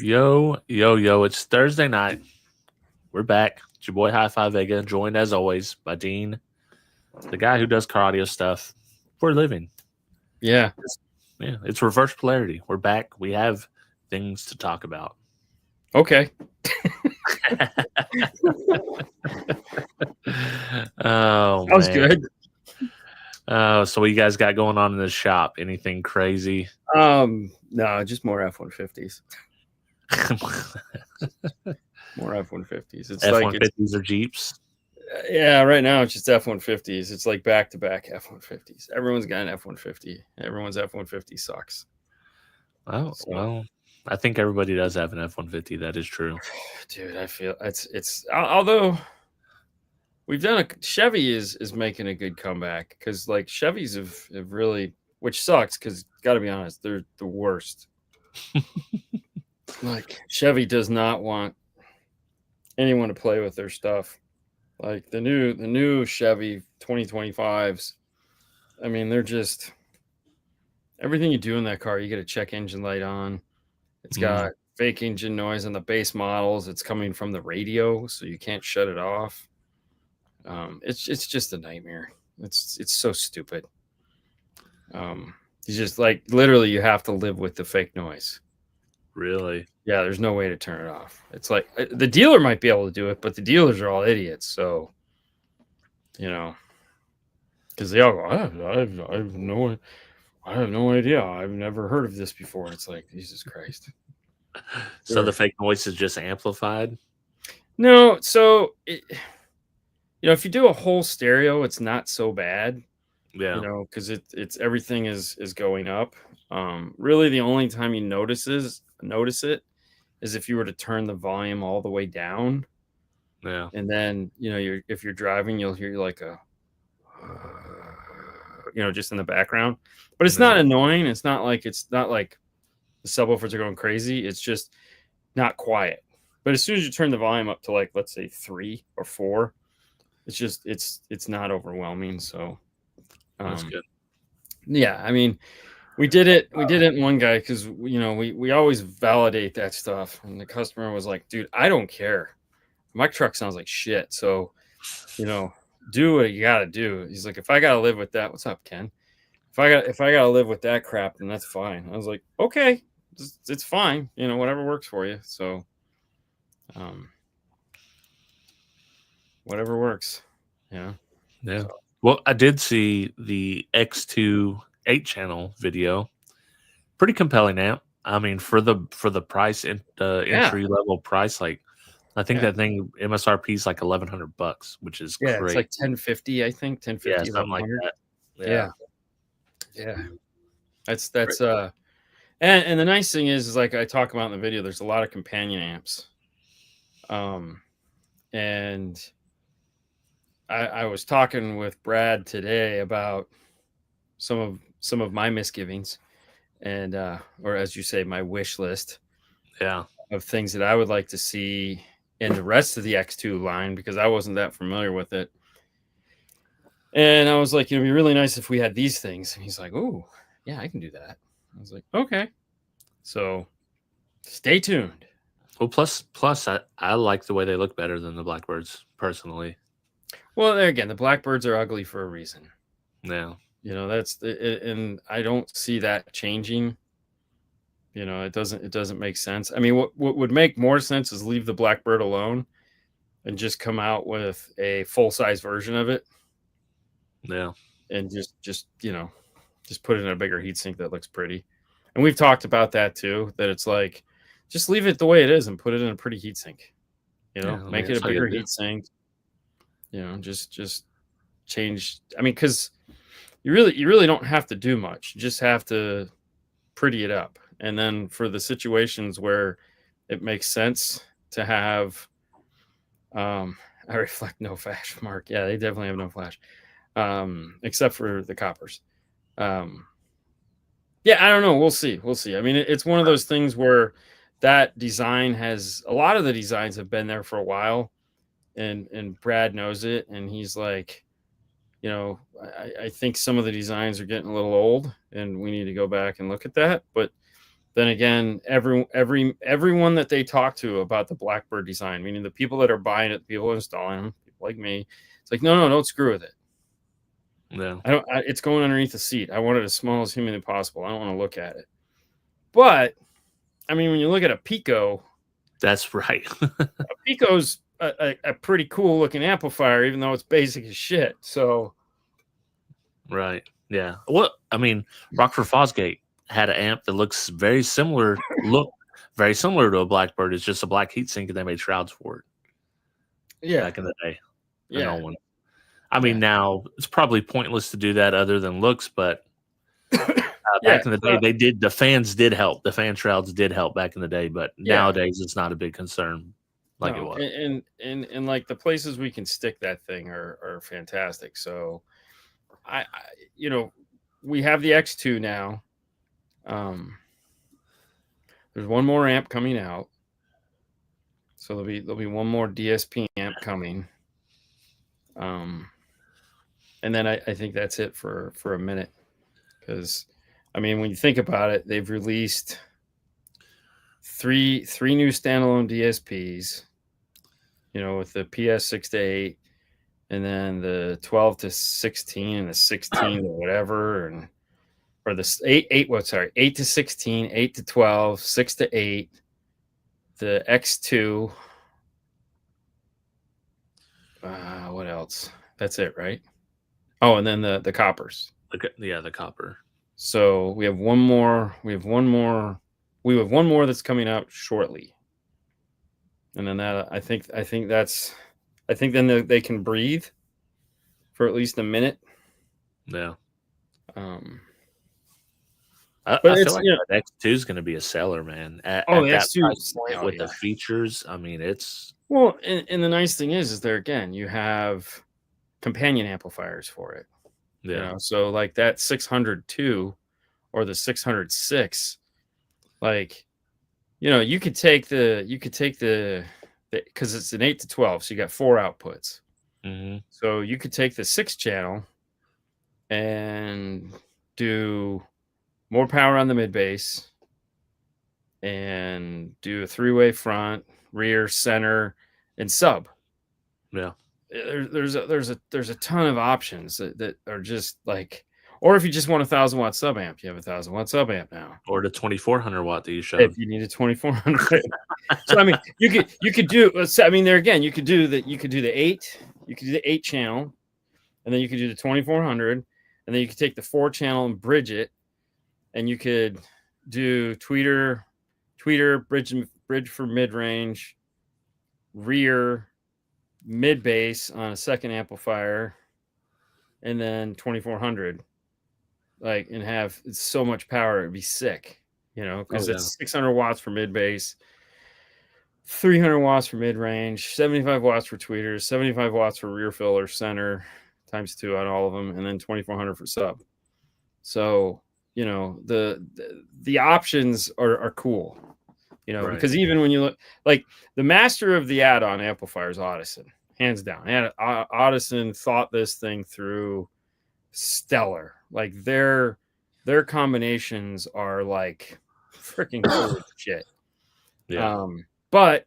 Yo, yo, yo, it's Thursday night. We're back. It's your boy Hifi Vega, joined as always by Dean, the guy who does car audio stuff for a living. Yeah. It's reverse polarity. We're back. We have things to talk about. Okay. Oh, That was man. good. So what you guys got going on in the shop? Anything crazy? No, just more F-150s. More F-150s. It's like F-150s or Jeeps? yeah, right now it's just F-150s. It's like back-to-back F-150s. Everyone's got an F-150. Everyone's F-150 sucks. Oh, well, I think everybody does have an F-150. That is true. Dude, I feel it's although we've done Chevy is making a good comeback because like Chevys have really, which sucks because gotta be honest, they're the worst. Like Chevy does not want anyone to play with their stuff. Like the new Chevy 2025s. I mean, they're just everything you do in that car, you get a check engine light on. It's got fake engine noise on the base models. It's coming from the radio, so you can't shut it off. It's just a nightmare. It's so stupid. You just like literally you have to live with the fake noise. Really? Yeah, there's no way to turn it off. It's like the dealer might be able to do it, but the dealers are all idiots. So, because they all go, I have no idea. I've never heard of this before. It's like Jesus Christ. So the fake noise is just amplified? No, so if you do a whole stereo, it's not so bad. Yeah. Because it's everything is going up. Really, the only time you notice it is if you were to turn the volume all the way down. Yeah. And then if you're driving, you'll hear like a just in the background. But it's not annoying. It's not like the subwoofers are going crazy. It's just not quiet. But as soon as you turn the volume up to like let's say 3 or 4, it's just it's not overwhelming. So that's good. Yeah, I mean, we did it in one guy because we always validate that stuff, and the customer was like, "Dude, I don't care. My truck sounds like shit. So, do what you got to do." He's like, "If I got to live with that, what's up, Ken? If I got to live with that crap, then that's fine." I was like, "Okay, it's fine. Whatever works for you." So, whatever works. Yeah. So. Well, I did see the X2 8-channel video. Pretty compelling amp. I mean, for the price entry level price, like I think that thing MSRP is like $1,100, which is great. It's like 1050, I think 1050, yeah, something like that. Yeah. That's and the nice thing is like I talk about in the video, there's a lot of companion amps. And I was talking with Brad today about some of my misgivings and or as you say, my wish list of things that I would like to see in the rest of the X2 line because I wasn't that familiar with it. And I was like, it'd be really nice if we had these things. And he's like, "Oh, yeah, I can do that." I was like, "Okay." So stay tuned. Well, plus I like the way they look better than the Blackbirds personally. Well, there again, the Blackbirds are ugly for a reason. Yeah. That's and I don't see that changing. It doesn't make sense. I mean, what would make more sense is leave the Blackbird alone and just come out with a full-size version of it. Yeah. And just put it in a bigger heatsink that looks pretty. And we've talked about that too, that it's like just leave it the way it is and put it in a pretty heatsink. Make it a bigger heatsink. Just change. I mean, because you really don't have to do much. You just have to pretty it up. And then for the situations where it makes sense to have I reflect no flash, Mark. Yeah, they definitely have no flash. Except for the coppers. Yeah, I don't know. We'll see. I mean, it's one of those things where that design has a lot of the designs have been there for a while, and Brad knows it, and he's like, I think some of the designs are getting a little old, and we need to go back and look at that. But then again, everyone that they talk to about the Blackbird design, meaning the people that are buying it, the people installing them, people like me, it's like, no, don't screw with it. Yeah. It's going underneath the seat. I want it as small as humanly possible. I don't want to look at it. But I mean, when you look at a Pico, that's right. A Pico's a pretty cool looking amplifier, even though it's basic as shit. So, right, yeah. Well, I mean, Rockford Fosgate had an amp that looks very similar. Very similar to a Blackbird. It's just a black heatsink, and they made shrouds for it. Yeah, back in the day. Yeah. No one. I mean, now it's probably pointless to do that other than looks, but back in the day, they did. The fans did help. The fan shrouds did help back in the day, but nowadays it's not a big concern like it was. And like the places we can stick that thing are fantastic. So, I we have the X2 now. There's one more amp coming out, so there'll be one more DSP amp coming. And then I think that's it for a minute, because I mean, when you think about it, they've released three new standalone DSPs, with the PS6 to 8, and then the 12 to 16 and the 16 to whatever, or the 8 to 16, 8 to 12, 6 to 8, the X2. What else? That's it, right? Oh, and then the coppers. The copper. So we have one more. We have one more that's coming out shortly. And then that I think then they can breathe for at least a minute. Yeah. I feel like the X2 is going to be a seller, man. At that price point with the features, I mean, it's well. And the nice thing is there again, you have companion amplifiers for it. Yeah. So like that 602 or the 606, like, you could take the because it's an 8 to 12, so you got 4 outputs. Mm-hmm. So you could take the 6 channel and do more power on the mid bass and do a 3-way front, rear, center, and sub. Yeah. There's a ton of options that are just like, or if you just want a 1,000-watt sub amp, you have a 1,000-watt sub amp now, or the 2,400 watt that you showed. If you need a 2,400, so I mean, you could do. I mean, there again, you could do the 8, you could do the 8 channel, and then you could do the 2,400, and then you could take the 4 channel and bridge it, and you could do tweeter, bridge for mid range, rear, mid bass on a second amplifier, and then 2,400, like, and have so much power, it'd be sick, because it's 600 watts for mid bass, 300 watts for mid range, 75 watts for tweeters, 75 watts for rear filler, center times 2 on all of them, and then 2,400 for sub. So the options are cool, right. Because even when you look, like, the master of the add-on amplifiers, Audison, hands down. Audison thought this thing through stellar. Like, their combinations are like freaking cool shit. Yeah. But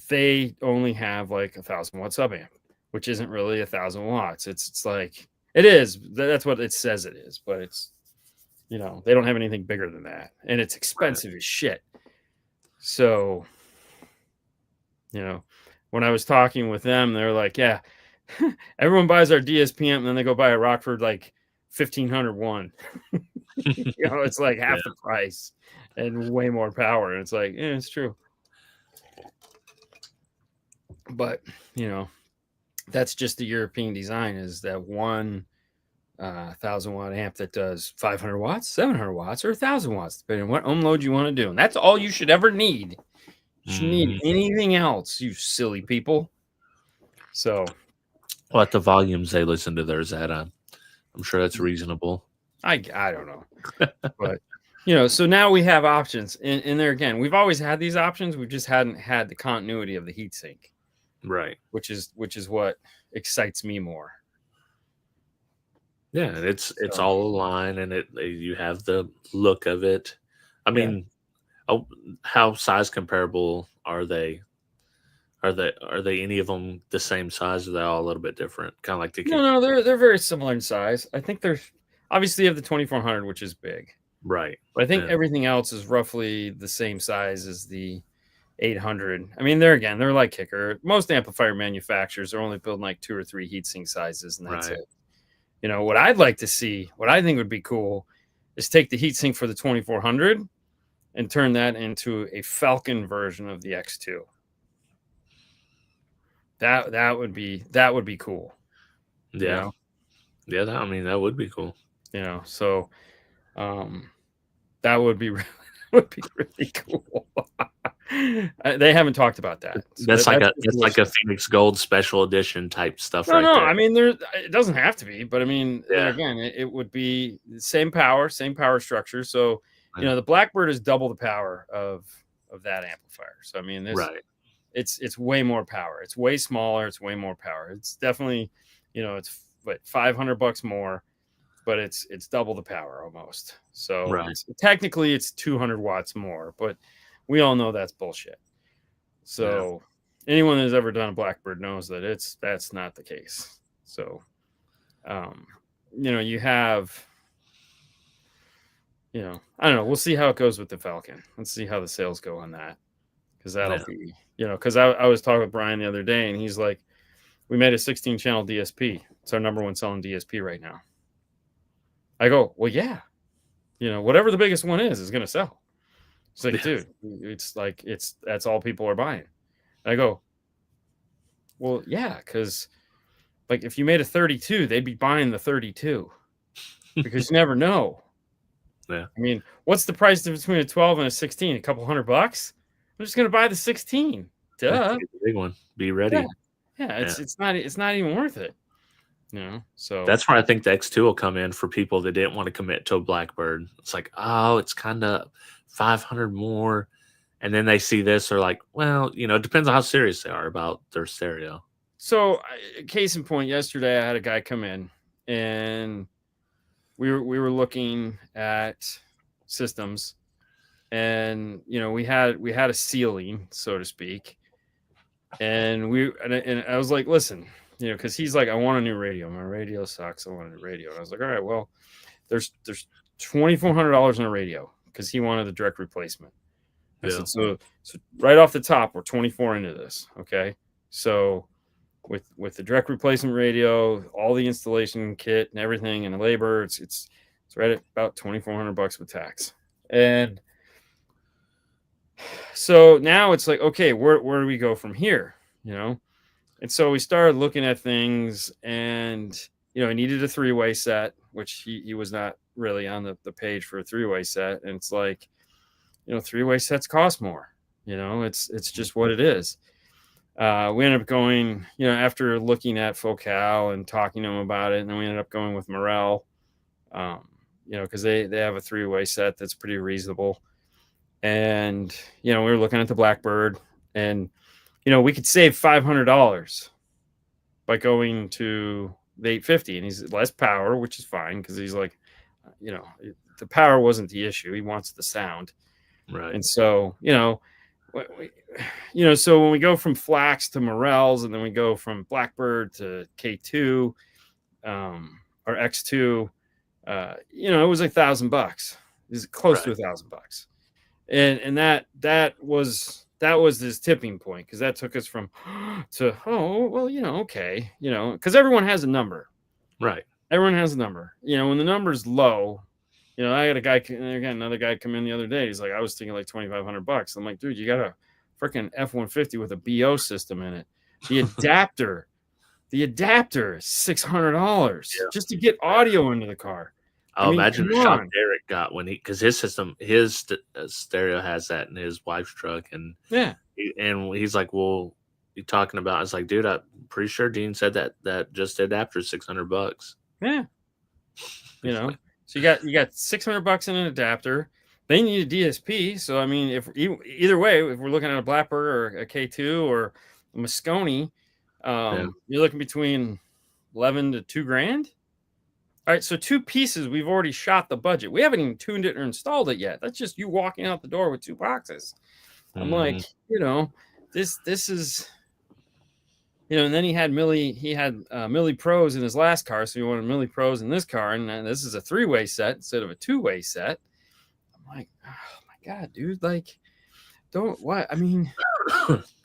they only have like 1,000-watt sub amp, which isn't really 1,000 watts. It's like, it is. That's what it says it is, but it's, they don't have anything bigger than that, and it's expensive as shit. So, when I was talking with them, they're like, yeah, everyone buys our DSP amp, and then they go buy a Rockford like 1,500 one. It's like half the price and way more power. And it's like, yeah, it's true. But, that's just the European design, is that one 1,000-watt amp that does 500 watts, 700 watts, or 1,000 watts, depending on what ohm load you want to do. And that's all you should ever need. You shouldn't need anything else, you silly people. So, what the volumes they listen to theirs at? I'm sure that's reasonable. I don't know. But, so now we have options. And there again, we've always had these options. We just hadn't had the continuity of the heatsink. Right. Which is what excites me more. Yeah, it's all aligned, and you have the look of it. I mean, Oh, how size comparable are they? Are they any of them the same size? Or are they all a little bit different? Kind of like the No, they're very similar in size. I think they're obviously you have the 2400, which is big, right. but I think Yeah. everything else is roughly the same size as the 800. I mean, they're like Kicker. Most amplifier manufacturers are only building like 2 or 3 heatsink sizes, and that's Right. it. You know, what I'd like to see, what I think would be cool, is take the heatsink for the 2400 and turn that into a Falcon version of the X2. That would be cool. Yeah. You know? Yeah, I mean that would be cool. You know, so that would be really cool. They haven't talked about that. That's like a Phoenix Gold special edition type stuff, no, right no. there. I mean, it doesn't have to be, but I mean, Yeah. there again, it would be the same power structure. So you know, the Blackbird is double the power of that amplifier. So I mean, right. It's way more power. It's way smaller. It's way more power. It's definitely, you know, it's what, $500 more, but it's double the power almost. So right. Technically it's 200 watts more, but we all know that's bullshit. So anyone who's ever done a Blackbird knows that that's not the case. So, you know, you have, you know, I don't know. We'll see how it goes with the Falcon. Let's see how the sales go on that. Cause that'll be, you know, cause I was talking with Brian the other day and he's like, we made a 16 channel DSP. It's our number one selling DSP right now. I go, well, yeah, you know, whatever the biggest one is going to sell. It's like, dude, it's like, that's all people are buying. And I go, well, yeah. Cause like if you made a 32, they'd be buying the 32 because you never know. Yeah. I mean, what's the price difference between a 12 and a 16? A couple $100? I'm just going to buy the 16. Duh. The big one. Be ready. Yeah. It's not even worth it. You know, so that's where I think the X2 will come in for people that didn't want to commit to a Blackbird. It's like, oh, it's kind of 500 more. And then they see this, they're like, well, you know, it depends on how serious they are about their stereo. So, case in point, yesterday I had a guy come in and we were looking at systems, and you know, we had a ceiling, so to speak, and I was like, listen, you know, because he's like, I want a new radio. My radio sucks. I want a new radio. And I was like, all right, well, there's $2,400 on a radio, because he wanted the direct replacement. I said, so right off the top, we're 24 into this. Okay. So with the direct replacement radio, all the installation kit and everything and the labor, it's right at about $2,400 with tax. And so now it's like, okay, where do we go from here? You know? And so we started looking at things, and, you know, I needed a 3-way set, which he was not really on the page for a 3-way set. And it's like, you know, 3-way sets cost more, you know, it's just what it is. We ended up going, you know, after looking at Focal and talking to him about it, and then we ended up going with Morel, you know, because they have a 3-way set that's pretty reasonable. And, you know, we were looking at the Blackbird, and, you know, we could save $500 by going to the 850, and he's less power, which is fine, because he's like, you know, the power wasn't the issue. He wants the sound. Right. And so, you know, so when we go from Flax to Morels, and then we go from Blackbird to K2, or X2, you know, it was like $1,000. It was close to $1,000. And that was this tipping point, because that took us from to, oh, well, you know, okay, you know, because everyone has a number. Right. Everyone has a number. You know, when the number's low, you know, I had another guy come in the other day. He's like, I was thinking like $2,500. I'm like, dude, you got a freaking F-150 with a BO system in it. The adapter is $600 just to get audio into the car. I mean, imagine the shock Derek got when because his system, his stereo has that in his wife's truck, and and he's like, well, you talking about? I was like, dude, I'm pretty sure Dean said that just the adapter is $600. Yeah, you know. So you got $600 in an adapter. They need a DSP. So I mean, if either way, if we're looking at a Blackbird or a K2 or a Moscone, you're looking between 11 to $2,000. All right, so 2 pieces, we've already shot the budget. We haven't even tuned it or installed it yet. That's just you walking out the door with 2 boxes. I'm like, this is, and then he had Millie Pros in his last car, so he wanted Millie Pros in this car, and this is a 3-way set instead of a 2-way set. I'm like, oh my God, dude, like, don't what? I mean,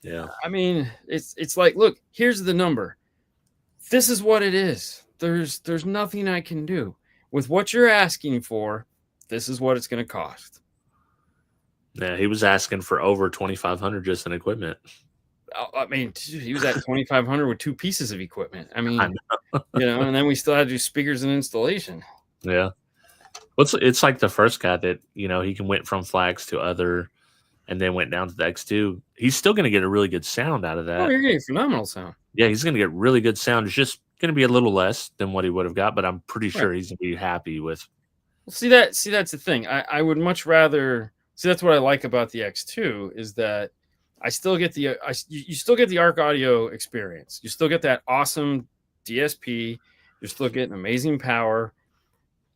yeah. I mean, it's like, look, here's the number. This is what it is. There's nothing I can do with what you're asking for. This is what it's going to cost. Yeah, he was asking for over 2,500 just in equipment. I mean, he was at 2,500 with 2 pieces of equipment. I mean, and then we still had to do speakers and installation. Yeah. It's like the first guy that, he went from flags to other and then went down to the X2. He's still going to get a really good sound out of that. Oh, you're getting phenomenal sound. Yeah, he's going to get really good sound. It's just going to be a little less than what he would have got, but I'm pretty sure he's going to be happy with. Well, see, that's the thing. I would much rather see. That's what I like about the X2 is that I still get you still get the ARC audio experience. You still get that awesome DSP. You're still getting amazing power.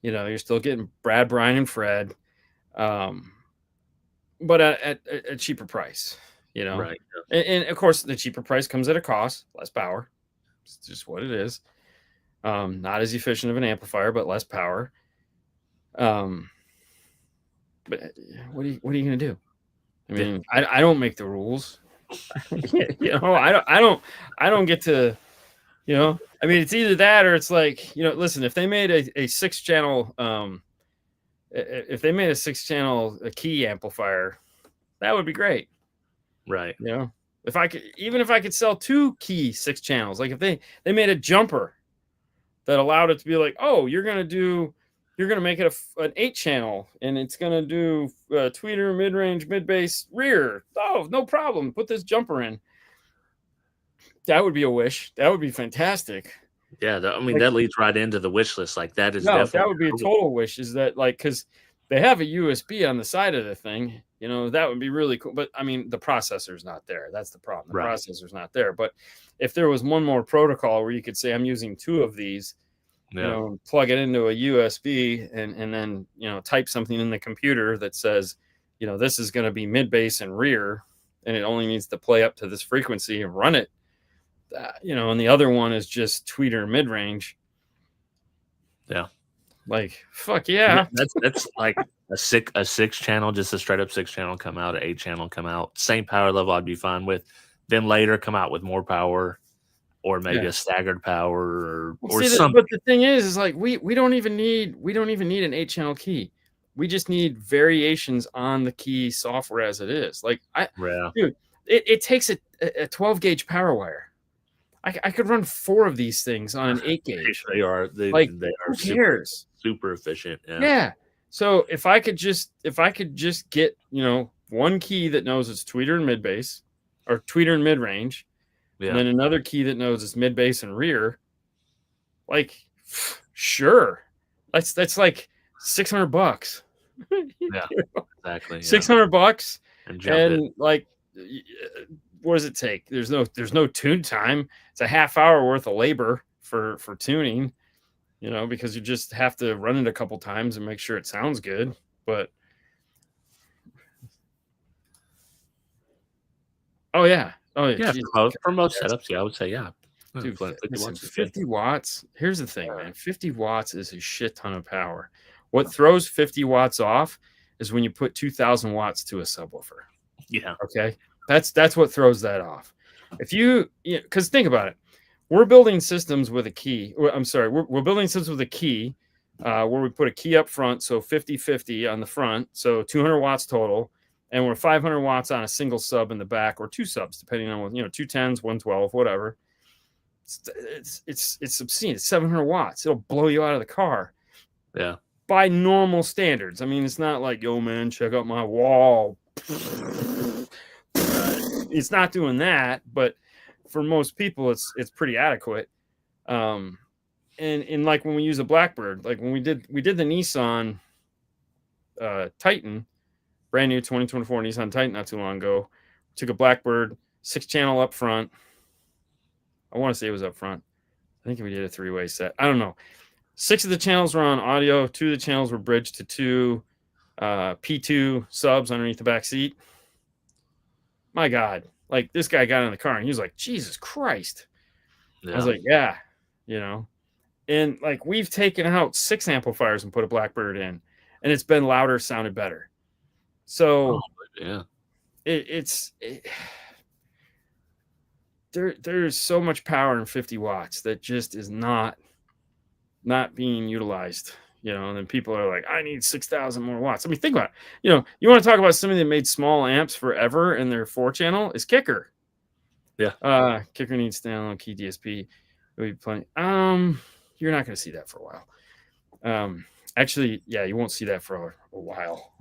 You're still getting Brad, Brian, and Fred, but at a cheaper price. Right. And of course, the cheaper price comes at a cost, less power. It's just what it is. Not as efficient of an amplifier, but less power. But what are you going to do? I mean, I don't make the rules. I don't get to, I mean, it's either that or it's like, listen, if they made a 6-channel, if they made a 6-channel key amplifier, that would be great. Right. If I could sell 2 key 6 channels, like if they made a jumper that allowed it to be like, oh, you're going to make it an 8-channel and it's going to do tweeter, mid-range, mid-bass, rear. Oh, no problem. Put this jumper in. That would be a wish. That would be fantastic. Yeah. That leads right into the wish list. Like that is definitely. That would be a total wish is that like, cause they have a USB on the side of the thing, that would be really cool. But I mean, the processor's not there. That's the problem. The processor's not there. But if there was one more protocol where you could say, I'm using 2 of these, plug it into a USB and then, type something in the computer that says, this is going to be mid bass and rear, and it only needs to play up to this frequency and run it, and the other one is just tweeter mid range. Yeah. Like, fuck yeah. That's like a 6-channel, just a straight up 6-channel come out, an 8-channel come out. Same power level I'd be fine with. Then later come out with more power or maybe a staggered power or something. But the thing is like we don't even need an 8-channel key. We just need variations on the key software as it is. Like dude, it takes a 12 gauge power wire. I could run 4 of these things on an 8 gauge. They are who cares? Super efficient. Yeah. So if I could just get, one key that knows it's tweeter and mid bass or tweeter and mid range, and then another key that knows it's mid bass and rear, like, sure. That's like $600. Yeah, exactly. $600 and like, what does it take? There's no tune time. It's a half hour worth of labor for tuning, because you just have to run it a couple times and make sure it sounds good. But oh yeah, for most setups, I would say Dude, 50 watts. Here's the thing, man. 50 watts is a shit ton of power. What throws 50 watts off is when you put 2,000 watts to a subwoofer. Yeah. Okay. That's what throws that off. If because think about it, we're building systems with a key. I'm sorry, we're building systems with a key where we put a key up front, so 50-50 on the front, so 200 watts total, and we're 500 watts on a single sub in the back, or 2 subs, depending on what 2 10s, 112, whatever. It's obscene. It's 700 watts. It'll blow you out of the car. Yeah. By normal standards. I mean, it's not like, yo, man, check out my wall. It's not doing that, but for most people, it's pretty adequate. And like when we use a Blackbird, like when we did the Nissan Titan, brand new 2024 Nissan Titan not too long ago, took a Blackbird 6-channel up front. I want to say it was up front. I think we did a 3-way set. I don't know. 6 of the channels were on audio. 2 of the channels were bridged to 2 P2 subs underneath the back seat. My God, like this guy got in the car and he was like, Jesus Christ. Yeah. I was like, yeah, and like we've taken out 6 amplifiers and put a Blackbird in, and it's been louder, sounded better. So yeah, there's so much power in 50 watts that just is not being utilized. And then people are like, I need 6,000 more watts. I mean, think about it. You want to talk about somebody that made small amps forever in their 4-channel is Kicker. Yeah. Kicker needs standalone key DSP. It'll be plenty. You're not going to see that for a while. Actually, yeah, you won't see that for a while.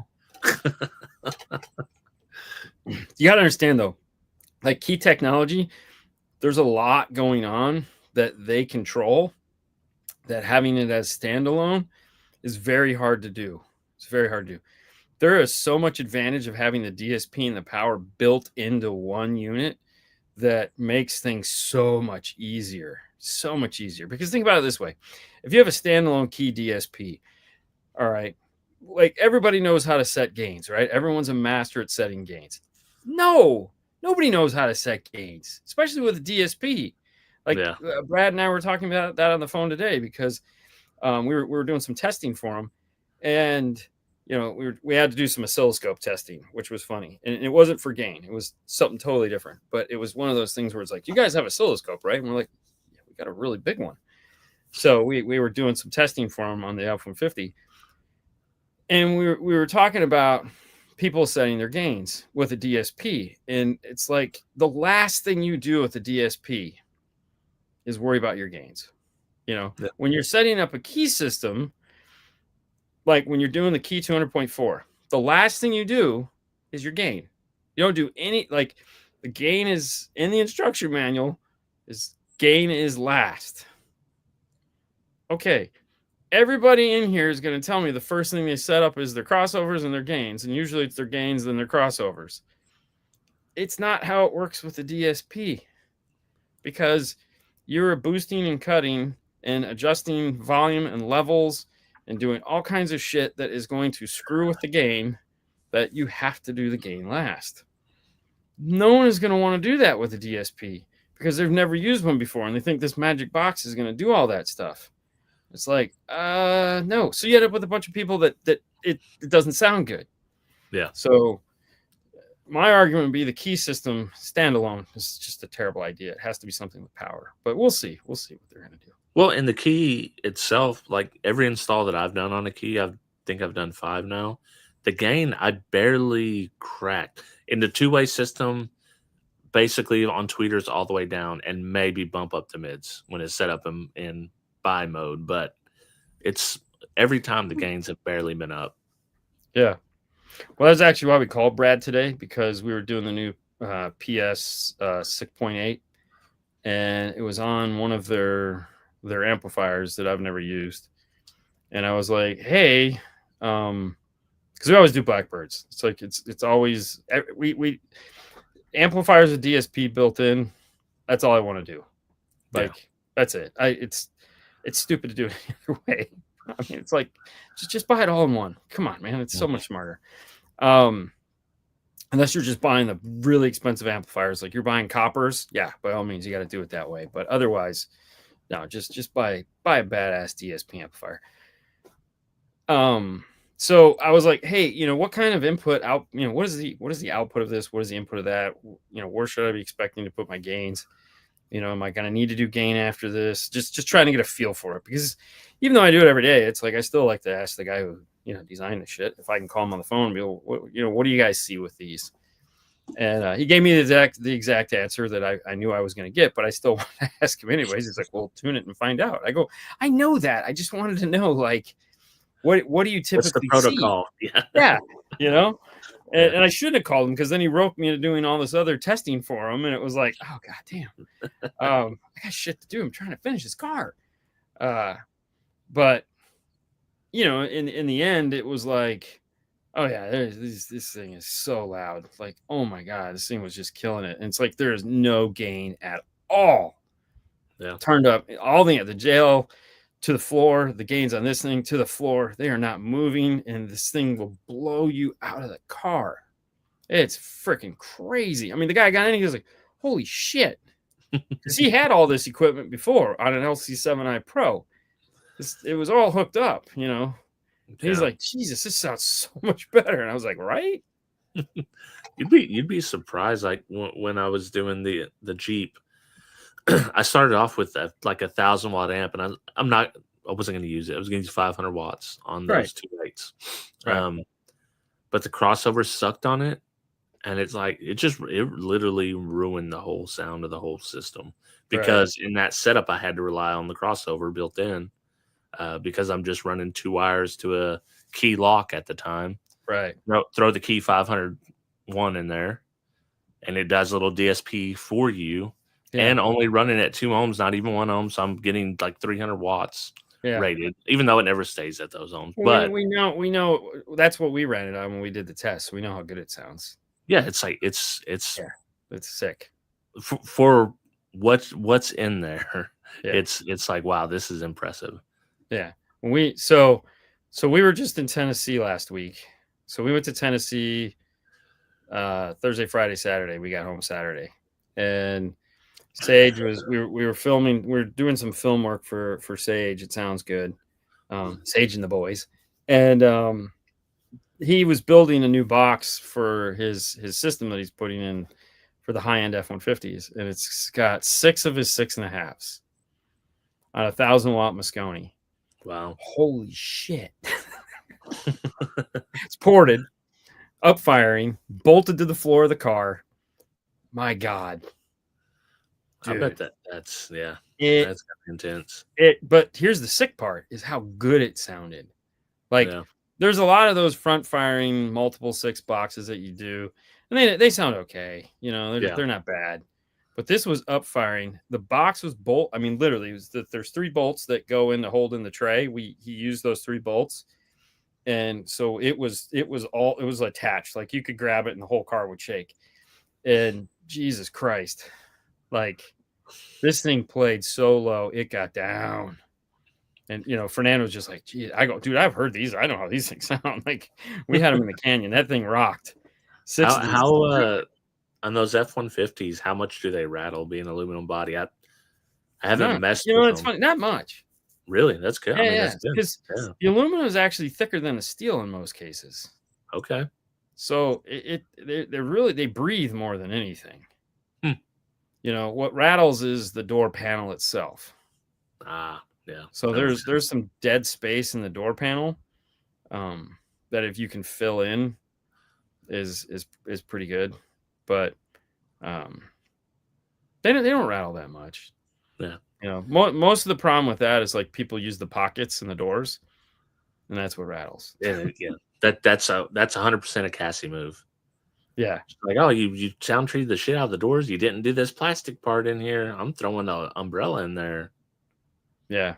You got to understand though, like key technology, there's a lot going on that they control, that having it as standalone is very hard to do. It's very hard to do. There is so much advantage of having the DSP and the power built into one unit that makes things so much easier. So much easier. Because think about it this way. If you have a standalone key DSP, all right, like everybody knows how to set gains, right? Everyone's a master at setting gains. No, nobody knows how to set gains, especially with a DSP. Like Brad and I were talking about that on the phone today because we were doing some testing for him, and we had to do some oscilloscope testing, which was funny, and it wasn't for gain; it was something totally different. But it was one of those things where it's like, you guys have oscilloscope, right? And we're like, yeah, we got a really big one. So we were doing some testing for him on the F-150, and we were talking about people setting their gains with a DSP, and it's like the last thing you do with a DSP is worry about your gains. When you're setting up a key system, like when you're doing the key 200.4, the last thing you do is your gain. You don't do any, like the gain is in the instruction manual, is gain is last. Okay. Everybody in here is going to tell me the first thing they set up is their crossovers and their gains. And usually it's their gains and their crossovers. It's not how it works with the DSP, because you're boosting and cutting and adjusting volume and levels and doing all kinds of shit that is going to screw with the gain, that you have to do the gain last. No one is going to want to do that with a DSP because they've never used one before and they think this magic box is going to do all that stuff. It's like, no. So you end up with a bunch of people that it doesn't sound good. Yeah. So my argument would be the key system standalone is just a terrible idea. It has to be something with power, but we'll see. We'll see what they're going to do. Well, in the key itself, like every install that I've done on a key, I think I've done 5 now. The gain, I barely cracked. In the 2-way system, basically on tweeters all the way down, and maybe bump up the mids when it's set up in buy mode. But it's every time the gains have barely been up. Yeah. Well, that's actually why we called Brad today, because we were doing the new PS 6.8, and it was on one of their amplifiers that I've never used. And I was like, hey, because we always do Blackbirds. It's like it's always we amplifiers with DSP built in. That's all I want to do. Like that's it. It's stupid to do it the other way. I mean, it's like just buy it all in one. Come on, man. It's so much smarter. Unless you're just buying the really expensive amplifiers, like you're buying coppers. Yeah, by all means, you got to do it that way. But otherwise, no, just buy a badass DSP amplifier. So I was like, hey, what kind of input out, what is the output of this? What is the input of that? Where should I be expecting to put my gains? Am I going to need to do gain after this? Just trying to get a feel for it, because even though I do it every day, it's like, I still like to ask the guy who, designed the shit, if I can call him on the phone and be, what do you guys see with these? And he gave me the exact answer that I knew I was going to get, but I still want to ask him anyways. He's like, well, tune it and find out. I go, I know that. I just wanted to know, like, what do you typically What's the protocol? See? Yeah. And I shouldn't have called him, because then he roped me into doing all this other testing for him. And it was like, oh, God damn. I got shit to do. I'm trying to finish this car. But, in the end, it was like, oh, yeah, this thing is so loud. Like, oh, my God, this thing was just killing it. And it's like, there is no gain at all. Yeah. Turned up all the JL to the floor, the gains on this thing to the floor, they are not moving, and this thing will blow you out of the car. It's freaking crazy. I mean, the guy got in, he was like, holy shit. Because he had all this equipment before on an LC7i Pro. It was all hooked up, you know. Yeah. He's like, Jesus, this sounds so much better. And I was like, right? You'd be surprised. Like when I was doing the Jeep, I started off with like 1,000-watt amp, and I wasn't going to use it. I was going to use 500 watts on those two rates. Right. But the crossover sucked on it, and it's like it literally ruined the whole sound of the whole system, because in that setup I had to rely on the crossover built in, because I'm just running 2 wires to a key lock at the time. Right. Throw the key 501 in there, and it does a little DSP for you. Yeah. And only running at 2 ohms, not even 1 ohm, so I'm getting like 300 watts rated, even though it never stays at those ohms. But we know that's what we ran it on when we did the test. So we know how good it sounds. Yeah, it's like it's sick for what's in there. Yeah. It's like, wow, this is impressive. Yeah, so we were just in Tennessee last week. So we went to Tennessee Thursday, Friday, Saturday. We got home Saturday, and Sage was we were filming. We were doing some film work for Sage. It sounds good. Sage and the boys, and he was building a new box for his system that he's putting in for the high end F-150s, and it's got 6 of his 6.5s on a 1,000-watt Moscone. Wow! Holy shit! It's ported, up firing, bolted to the floor of the car. My God. Dude, I bet that's intense. But here's the sick part: is how good it sounded. Like there's a lot of those front firing multiple 6 boxes that you do, and they sound okay. You know, they're not bad. But this was up firing. The box was bolt. I mean, literally, there's 3 bolts that go in to hold in the tray. He used those 3 bolts, and so it was attached. Like you could grab it and the whole car would shake. And Jesus Christ. Like this thing played so low, it got down. And, you know, Fernando was just like, gee, I go, dude, I've heard these. I know how these things sound. Like we had them in the canyon. That thing rocked. How on those F-150s, how much do they rattle being aluminum body? I haven't messed with them. It's funny. Not much. Really? That's good. Yeah, I mean, that's good. Because the aluminum is actually thicker than the steel in most cases. Okay. So they breathe more than anything. You know, what rattles is the door panel itself. Ah, yeah. So there's some dead space in the door panel that if you can fill in is pretty good. But they don't rattle that much. Yeah. You know, most of the problem with that is like people use the pockets in the doors, and that's what rattles. Yeah. That's 100% a Cassie move. Yeah. Like, oh, you sound treated the shit out of the doors. You didn't do this plastic part in here. I'm throwing an umbrella in there. Yeah.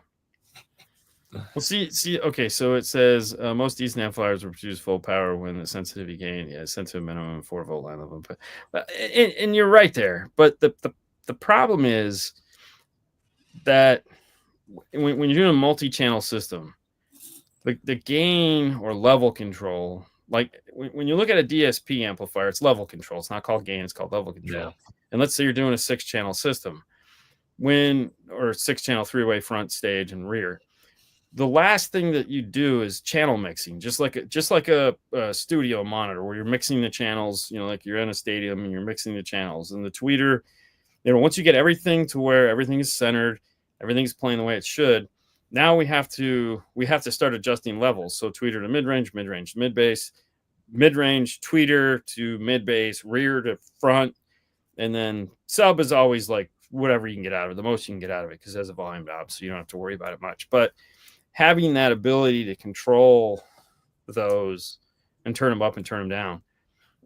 Well, see. Okay, so it says most decent amplifiers will produce full power when the sensitivity gain, sensitive minimum 4-volt line level. But and you're right there. But the problem is that when you're doing a multi-channel system, the gain or level control. Like when you look at a DSP amplifier, it's level control. It's not called gain. It's called level control. Yeah. And let's say you're doing a 6-channel system, or 6-channel 3-way front, stage, and rear. The last thing that you do is channel mixing, just like a studio monitor where you're mixing the channels. You know, like you're in a stadium and you're mixing the channels. And the tweeter, you know, once you get everything to where everything is centered, everything's playing the way it should. Now we have to start adjusting levels. So tweeter to mid-range, mid-range to mid-bass, mid-range tweeter to mid-bass, rear to front, and then sub is always like whatever you can get out of it, the most you can get out of it, because it has a volume knob, so you don't have to worry about it much. But having that ability to control those and turn them up and turn them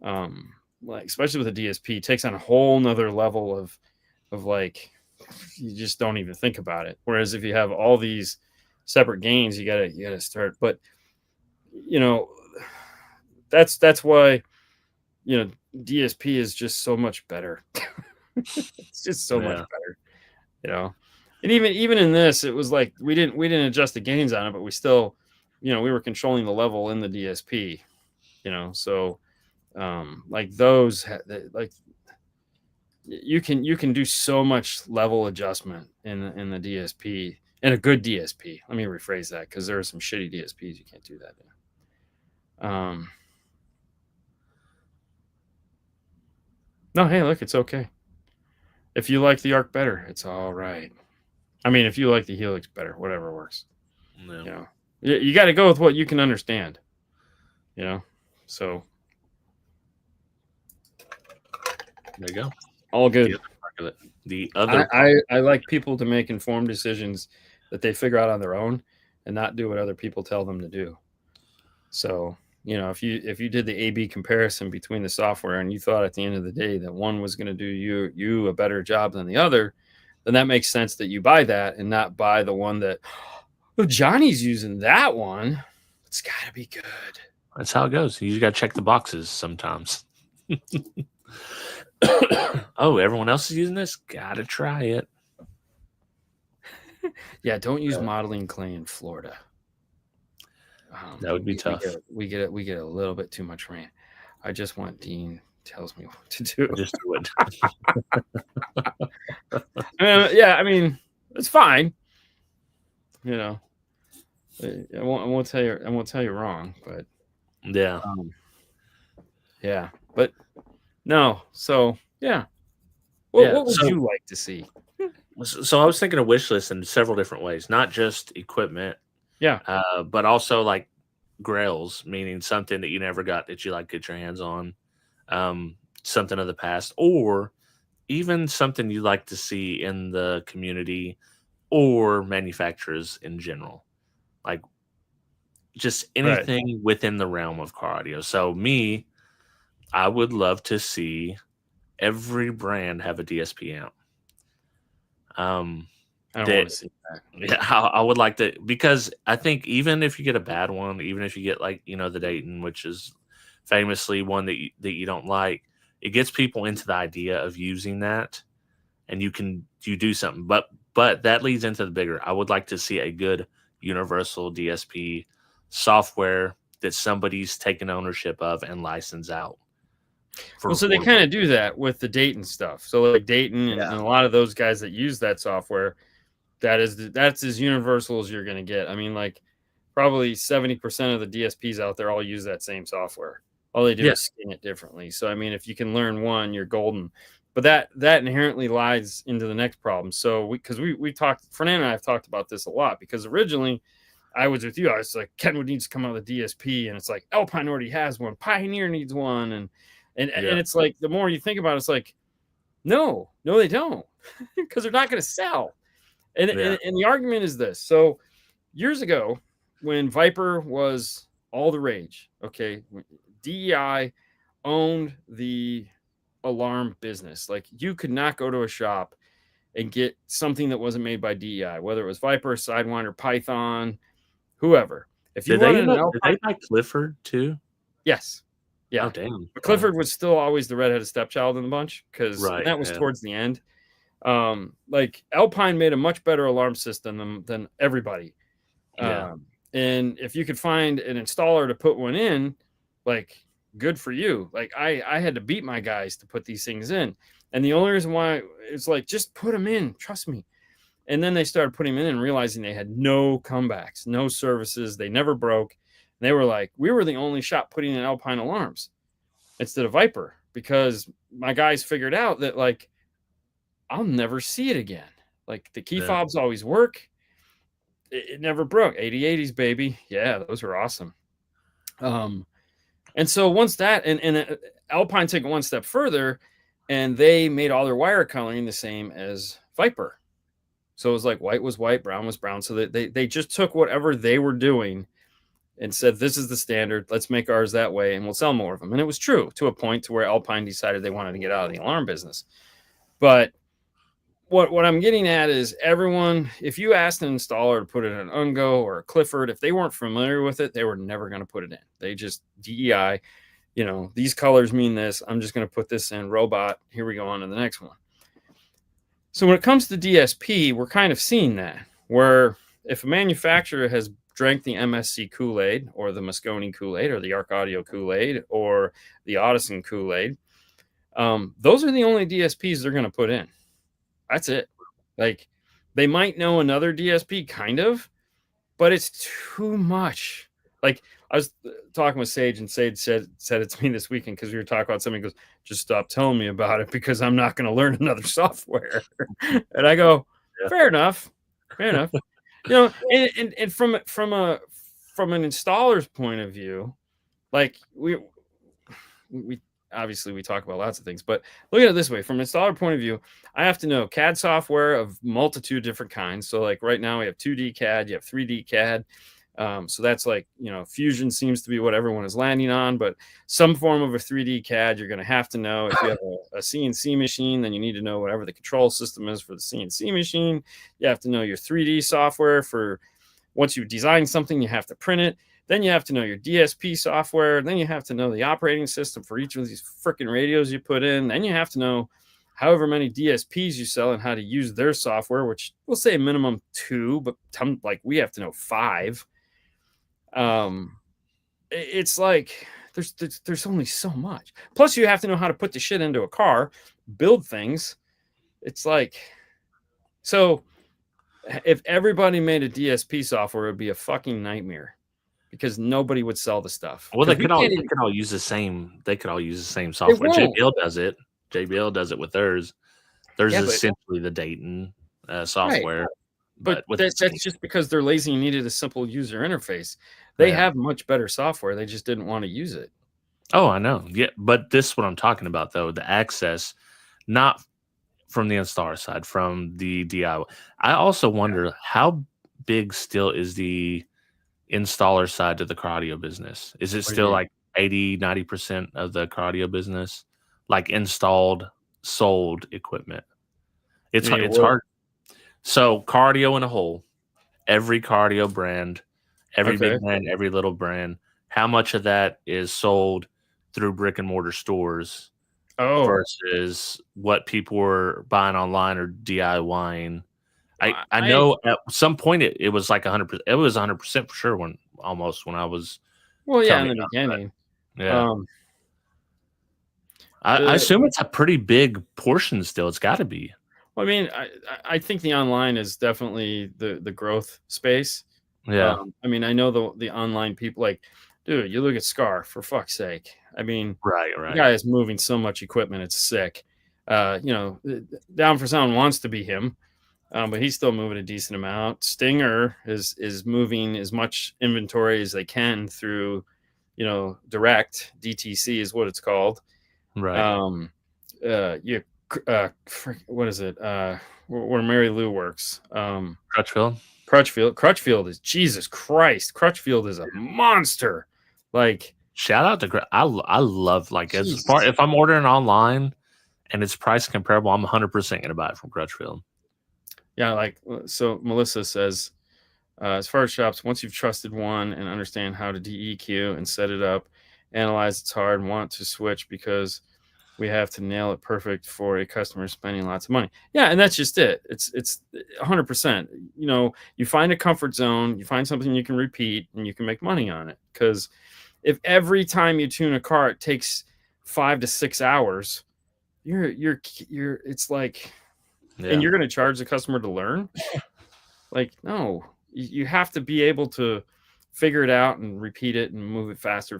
down, like especially with a DSP, takes on a whole nother level of like, you just don't even think about it. Whereas if you have all these separate gains, you gotta start. But you know, that's why, you know, DSP is just so much better. It's just so much better, you know. And even in this, it was like we didn't adjust the gains on it, but we still, we were controlling the level in the DSP, so like those like you can do so much level adjustment in the DSP, in a good DSP. Let me rephrase that, because there are some shitty DSPs you can't do that in. No, hey, look, it's okay. If you like the Arc better, it's all right. I mean, if you like the Helix better, whatever works. No. You got to go with what you can understand. So there you go. All good. The other I like people to make informed decisions that they figure out on their own, and not do what other people tell them to do. So, if you did the A/B comparison between the software, and you thought at the end of the day that one was going to do you a better job than the other, then that makes sense that you buy that and not buy the one that, Johnny's using that one. It's got to be good. That's how it goes. You just got to check the boxes sometimes. Oh, everyone else is using this? Gotta try it. Yeah, don't use modeling clay in Florida. That would be tough. We get a little bit too much rain. I just want Dean tells me what to do. Just do it. Yeah, I mean, it's fine. I won't tell you wrong, but yeah. Yeah, but no. So yeah. What would you like to see? So I was thinking of Wishlist in several different ways, not just equipment. Yeah. But also like grails, meaning something that you never got that you like get your hands on, something of the past, or even something you like to see in the community or manufacturers in general, like just anything within the realm of car audio. So I would love to see every brand have a DSP amp. I don't want to see that. Yeah, I would like to, because I think even if you get a bad one, even if you get like the Dayton, which is famously one that you don't like, it gets people into the idea of using that, and you do something. But that leads into the bigger. I would like to see a good universal DSP software that somebody's taken ownership of and license out. Well, so they kind of do that with the Dayton stuff. So like Dayton and a lot of those guys that use that software, that's as universal as you're going to get. I mean, like probably 70% of the DSPs out there all use that same software. All they do is skin it differently. So I mean, if you can learn one, you're golden. But that inherently lies into the next problem. So because we talked, Fernando and I have talked about this a lot, because originally I was with you. I was like, Kenwood needs to come out with a DSP, and it's like Alpine already has one, Pioneer needs one, and it's like, the more you think about it, it's like, no, they don't, because they're not going to sell. And the argument is this. So years ago, when Viper was all the rage, okay, DEI owned the alarm business. Like, you could not go to a shop and get something that wasn't made by DEI, whether it was Viper, Sidewinder, Python, whoever. If you did they buy Clifford too? Yes. Yeah. Oh, damn. But Clifford was still always the redheaded stepchild in the bunch, because that was towards the end. Like Alpine made a much better alarm system than everybody. And if you could find an installer to put one in, like, good for you. Like I had to beat my guys to put these things in. And the only reason why it's like, just put them in, trust me. And then they started putting them in and realizing they had no comebacks, no services. They never broke. And they were like, we were the only shop putting in Alpine alarms instead of Viper, because my guys figured out that, like, I'll never see it again. Like, the key fobs always work. It never broke. 8080s, baby. Yeah, those are awesome. And so once that, and Alpine took it one step further, and they made all their wire coloring the same as Viper. So it was like, white was white, brown was brown. So they just took whatever they were doing and said, this is the standard. Let's make ours that way, and we'll sell more of them. And it was true to a point to where Alpine decided they wanted to get out of the alarm business. But what I'm getting at is, everyone, if you asked an installer to put it in an Ungo or a Clifford, if they weren't familiar with it, they were never going to put it in. They just, DEI, these colors mean this. I'm just going to put this in robot. Here we go on to the next one. So when it comes to DSP, we're kind of seeing that, where if a manufacturer has drank the MSC Kool-Aid or the Moscone Kool-Aid or the Arc Audio Kool-Aid or the Audison Kool-Aid, those are the only DSPs they're going to put in. That's it. Like, they might know another DSP, kind of, but it's too much. Like, I was talking with Sage, and Sage said it to me this weekend because we were talking about something. He goes, "Just stop telling me about it because I'm not going to learn another software." And I go, fair enough. And from an installer's point of view, like we obviously we talk about lots of things, but look at it this way: from an installer point of view, I have to know CAD software of multitude different kinds. So like right now we have 2D CAD, you have 3D CAD. So that's like, Fusion seems to be what everyone is landing on, but some form of a 3D CAD, you're going to have to know. If you have a CNC machine, then you need to know whatever the control system is for the CNC machine. You have to know your 3D software for once you design something, you have to print it. Then you have to know your DSP software. Then you have to know the operating system for each of these freaking radios you put in. Then you have to know however many DSPs you sell and how to use their software, which we'll say minimum 2, but like we have to know 5. It's like there's only so much. Plus, you have to know how to put the shit into a car, build things. It's like, so if everybody made a DSP software, it would be a fucking nightmare because nobody would sell the stuff. Well, they could all use the same. They could all use the same software. JBL does it. JBL does it with theirs. Theirs is essentially the Dayton software. Right. But that's just because they're lazy and needed a simple user interface. They have much better software. They just didn't want to use it. Oh, I know. Yeah, but this is what I'm talking about, though. The access, not from the installer side, from the DIY. I also wonder how big still is the installer side to the car audio business. Is it still like 80-90% of the car audio business, like installed, sold equipment? It's hard. So car audio in a whole, every car audio brand, every big brand, every little brand, how much of that is sold through brick and mortar stores versus what people were buying online or DIYing? I know at some point it was like 100%. It was 100% for sure when I was. Well, yeah, in the beginning. Yeah. I assume it's a pretty big portion still. It's got to be. Well, I mean, I think the online is definitely the growth space. Yeah. I mean, I know the online people, like, dude, you look at Scar, for fuck's sake. I mean, right. The guy is moving so much equipment, it's sick. Down for Sound wants to be him, but he's still moving a decent amount. Stinger is moving as much inventory as they can through, direct DTC is what it's called. Right. What is it? Where Mary Lou works. Crutchfield is, Jesus Christ. Crutchfield is a monster. Like, shout out to I love, like, as far if I'm ordering online and it's price comparable, I'm 100% going to buy it from Crutchfield. Yeah, like, so Melissa says, as far as shops, once you've trusted one and understand how to DEQ and set it up, analyze it's hard and want to switch because we have to nail it perfect for a customer spending lots of money. Yeah, and that's just it. It's 100%. You find a comfort zone, you find something you can repeat, and you can make money on it. Because if every time you tune a car it takes 5 to 6 hours, it's like, and you're going to charge the customer to learn? Like, no, you have to be able to figure it out and repeat it and move it faster.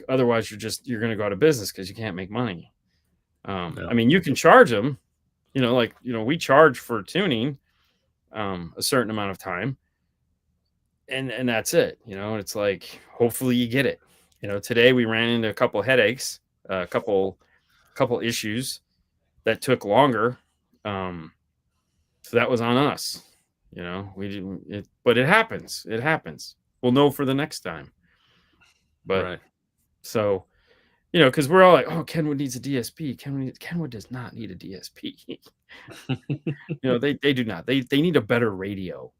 Otherwise you're going to go out of business because you can't make money. I mean, you can charge them, we charge for tuning a certain amount of time, and that's it. It's like, hopefully you get it. Today we ran into a couple headaches, a couple issues that took longer, so that was on us. We didn't it, but it happens. We'll know for the next time. But right. So, because we're all like, oh, Kenwood needs a DSP. Kenwood does not need a DSP. They do not. They need a better radio.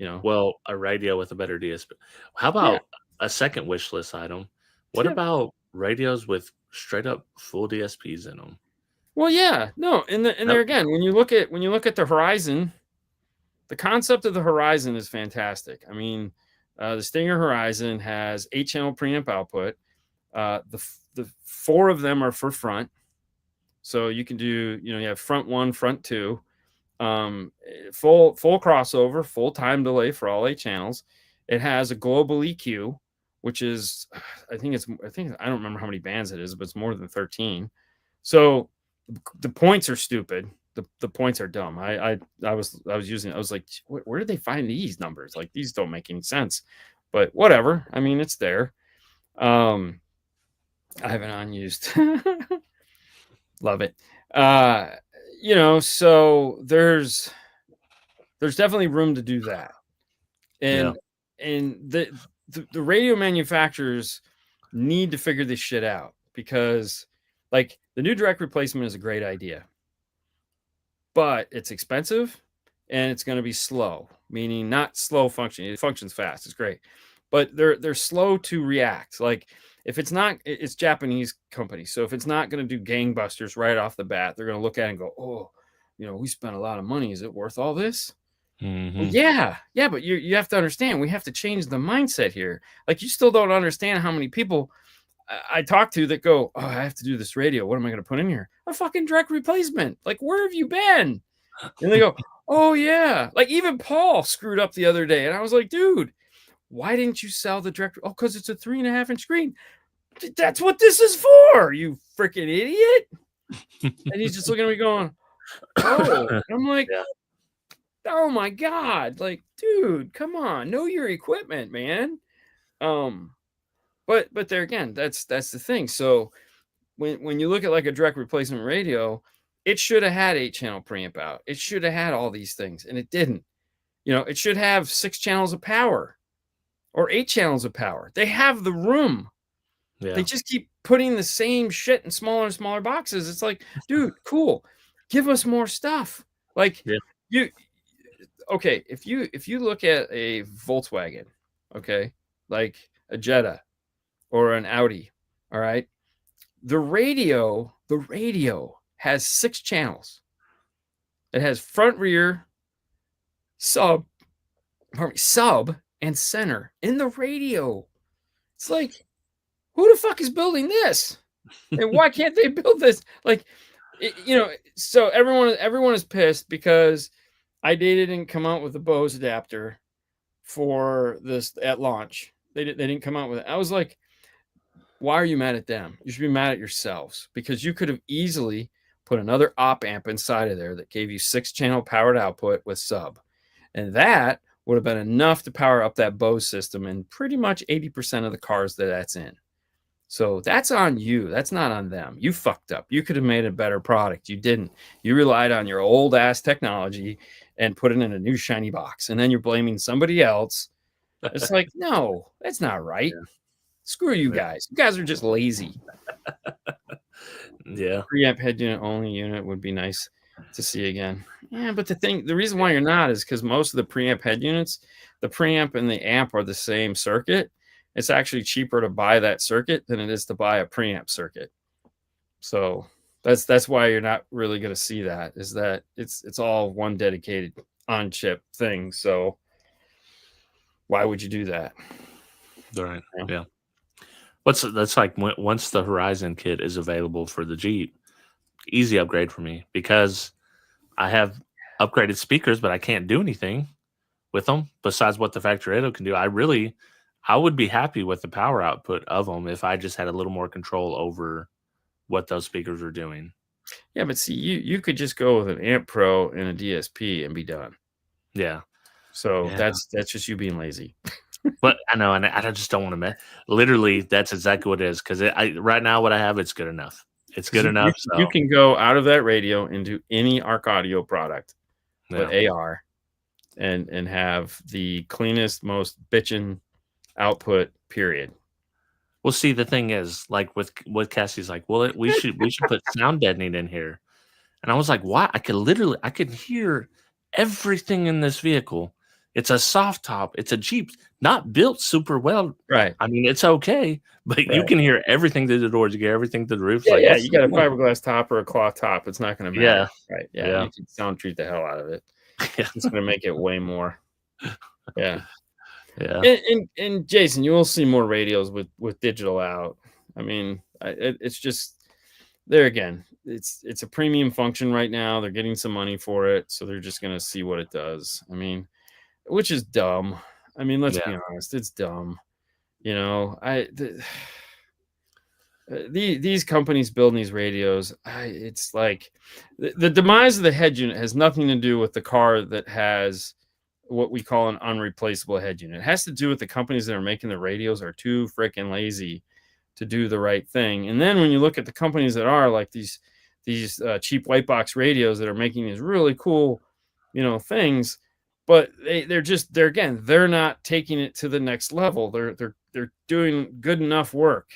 Well, a radio with a better DSP. How about a second wish list item? What about radios with straight up full DSPs in them? Well, yeah, no, and there again, when you look at the Horizon, the concept of the Horizon is fantastic. I mean, the Stinger Horizon has 8-channel preamp output. The 4 of them are for front, so you can do, you have front 1, front 2, full crossover, full time delay for all 8 channels. It has a global EQ, which is, I think I don't remember how many bands it is, but it's more than 13. So the points are stupid. The points are dumb. I was like, where did they find these numbers? Like, these don't make any sense. But whatever. I mean, it's there. I have an unused. Love it. So there's definitely room to do that. And the radio manufacturers need to figure this shit out, because like the new direct replacement is a great idea, but it's expensive and it's going to be slow, meaning not slow functioning. It functions fast. It's great, but they're slow to react. Like, if it's not, it's Japanese company. So if it's not going to do gangbusters right off the bat, they're going to look at it and go, oh, we spent a lot of money. Is it worth all this? Mm-hmm. Well, yeah, but you have to understand, we have to change the mindset here. Like, you still don't understand how many people I talk to that go, oh, I have to do this radio. What am I going to put in here? A fucking direct replacement. Like, where have you been? And they go, oh, yeah. Like, even Paul screwed up the other day. And I was like, dude, why didn't you sell the direct? Oh, because it's a 3.5-inch screen. That's what this is for, you freaking idiot. And he's just looking at me going, oh. And I'm like, oh my God, like, dude, come on, know your equipment, man. But there again, that's the thing. So when you look at like a direct replacement radio, it should have had 8-channel preamp out. It should have had all these things, and it didn't. It should have 6 channels of power or 8 channels of power. They have the room. Yeah. They just keep putting the same shit in smaller and smaller boxes. It's like, dude, cool. Give us more stuff. Like, okay, if you look at a Volkswagen, okay, like a Jetta or an Audi, all right, the radio has 6 channels. It has front, rear, sub, and center in the radio. It's like, who the fuck is building this? And why can't they build this? Like, so everyone is pissed because iData didn't come out with the Bose adapter for this at launch. They didn't come out with it. I was like, why are you mad at them? You should be mad at yourselves, because you could have easily put another op amp inside of there that gave you 6-channel powered output with sub. And that would have been enough to power up that Bose system in pretty much 80% of the cars that's in. So that's on you. That's not on them. You fucked up. You could have made a better product. You didn't. You relied on your old ass technology and put it in a new shiny box. And then you're blaming somebody else. It's like, no, that's not right. Yeah. Screw you guys. You guys are just lazy. Yeah. Preamp head unit only unit would be nice to see again. Yeah, but the reason why you're not is because most of the preamp head units, the preamp and the amp are the same circuit. It's actually cheaper to buy that circuit than it is to buy a preamp circuit. So that's why you're not really going to see that, is that it's all one dedicated on chip thing. So why would you do that? Right. Yeah. That's like once the Horizon kit is available for the Jeep, easy upgrade for me, because I have upgraded speakers, but I can't do anything with them besides what the factory radio can do. I would be happy with the power output of them if I just had a little more control over what those speakers are doing. Yeah, but see, you could just go with an Amp Pro and a DSP and be done. Yeah. So that's just you being lazy. But I know, and I just don't want to literally, that's exactly what it is. Because right now, what I have, it's good enough. It's good enough. You can go out of that radio into any ARC Audio product with AR and have the cleanest, most bitchin' output, period. Well, see, the thing is, like with Cassie's like, well, we should put sound deadening in here. And I was like, why? I could hear everything in this vehicle. It's a soft top. It's a Jeep, not built super well. Right. I mean, it's okay, but you can hear everything through the doors. You get everything through the roof. Yeah, Like, yeah. what's You the got a point? fiberglass top or a cloth top. It's not going to matter. Yeah. Right. Yeah. Yeah. You can sound treat the hell out of it. Yeah. It's going to make it way more. Yeah. Yeah. And Jason, you will see more radios with digital out. I mean, it's just there again. It's a premium function right now. They're getting some money for it, so they're just going to see what it does. I mean, which is dumb. I mean, let's be honest, it's dumb. You know, these companies building these radios, it's like the demise of the head unit has nothing to do with the car that has what we call an unreplaceable head unit. It has to do with the companies that are making the radios are too freaking lazy to do the right thing. And then when you look at the companies that are like these cheap white box radios that are making these really cool, things, but they're not taking it to the next level. They're doing good enough work.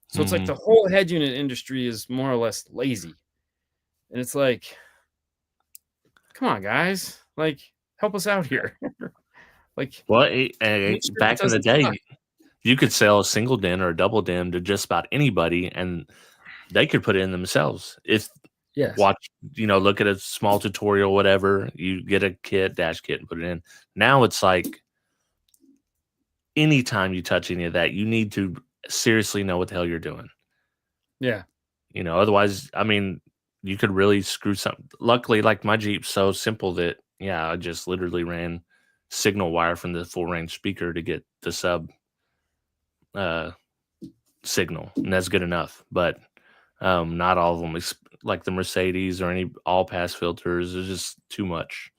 So it's like the whole head unit industry is more or less lazy. And it's like, come on, guys, like help us out here. Like, well, sure back in the day, you could sell a single DIN or a double DIN to just about anybody, and they could put it in themselves. Look at a small tutorial, whatever, you get a dash kit and put it in. Now it's like anytime you touch any of that, you need to seriously know what the hell you're doing. Yeah. Otherwise, I mean, you could really screw something. Luckily, like my Jeep's so simple that, I just literally ran signal wire from the full range speaker to get the sub signal, and that's good enough. But not all of them, like the Mercedes or any all pass filters, is just too much.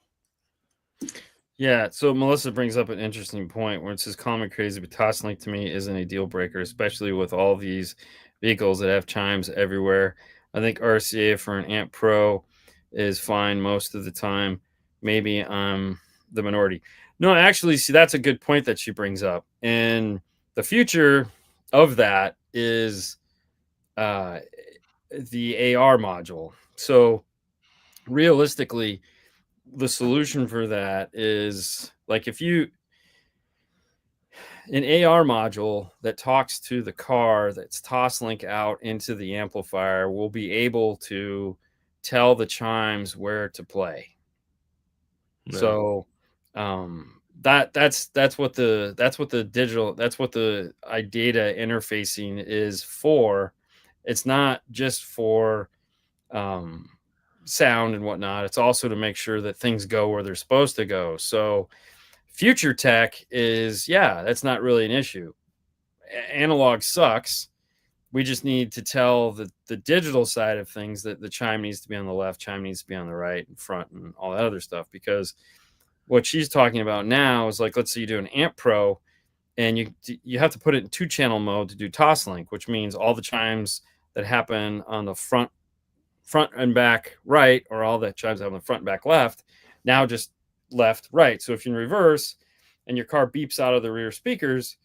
Yeah, so Melissa brings up an interesting point where it says calling me crazy, but Toslink to me isn't a deal breaker, especially with all these vehicles that have chimes everywhere. I think RCA for an Amp Pro is fine most of the time. Maybe I'm the minority. No, actually, see, that's a good point that she brings up. And the future of that is the AR module. So realistically, the solution for that is like if you an AR module that talks to the car that's Toslink out into the amplifier will be able to tell the chimes where to play. Yeah. So that's what the digital, that's what the iData interfacing is for. It's not just for sound and whatnot. It's also to make sure that things go where they're supposed to go. So future tech is, that's not really an issue. Analog sucks. We just need to tell the digital side of things that the chime needs to be on the left, chime needs to be on the right and front and all that other stuff. Because what she's talking about now is like, let's say you do an Amp Pro and you have to put it in 2-channel mode to do Toslink, which means all the chimes that happen on the front and back right, or all the chimes have on the front and back left, now just left, right. So if you're in reverse and your car beeps out of the rear speakers,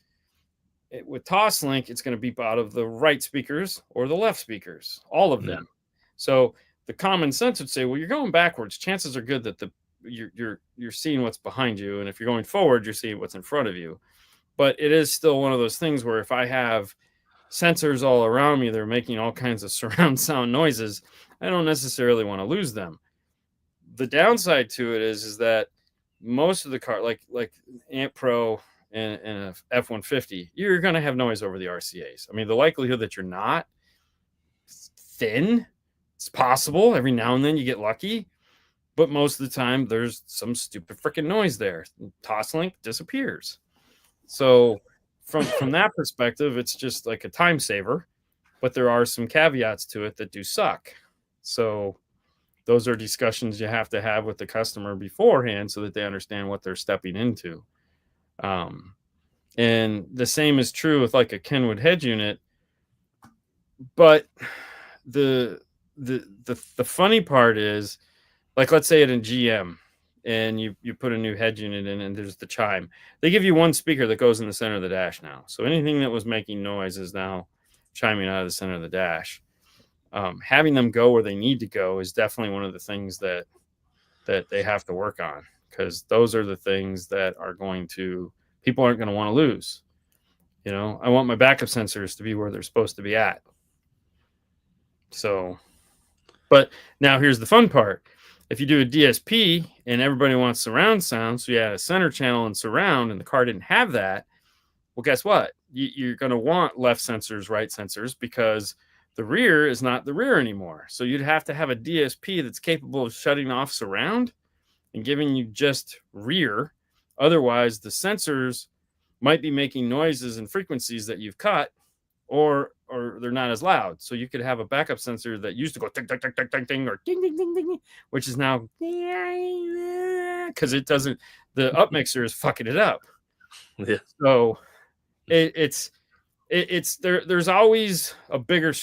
with Toslink, it's going to beep out of the right speakers or the left speakers, all of them. So the common sense would say, well, you're going backwards. Chances are good that you're seeing what's behind you, and if you're going forward, you're seeing what's in front of you. But it is still one of those things where if I have sensors all around me, they're making all kinds of surround sound noises, I don't necessarily want to lose them. The downside to it is that most of the car, like Amp Pro and a F-150, you're going to have noise over the RCAs. I mean, the likelihood that you're not, it's thin. It's possible. Every now and then you get lucky. But most of the time, there's some stupid freaking noise there. Toslink disappears. So from that perspective, it's just like a time saver. But there are some caveats to it that do suck. So those are discussions you have to have with the customer beforehand so that they understand what they're stepping into. And the same is true with like a Kenwood head unit. But the funny part is, like, let's say at a GM and you put a new head unit in and there's the chime. They give you one speaker that goes in the center of the dash now. So anything that was making noise is now chiming out of the center of the dash. Having them go where they need to go is definitely one of the things that they have to work on, because those are the things that are people aren't going to want to lose. I want my backup sensors to be where they're supposed to be at. So, but now here's the fun part. If you do a DSP and everybody wants surround sound, so you had a center channel and surround, and the car didn't have that, well, guess what? You're going to want left sensors, right sensors, because the rear is not the rear anymore. So you'd have to have a DSP that's capable of shutting off surround and giving you just rear. Otherwise, the sensors might be making noises and frequencies that you've cut, or they're not as loud. So you could have a backup sensor that used to go ting, ting, ting, ting, ting, ting, or ding, ding, ding, ding, which is now because it doesn't. The up mixer is fucking it up. Yeah. So it's there's always a bigger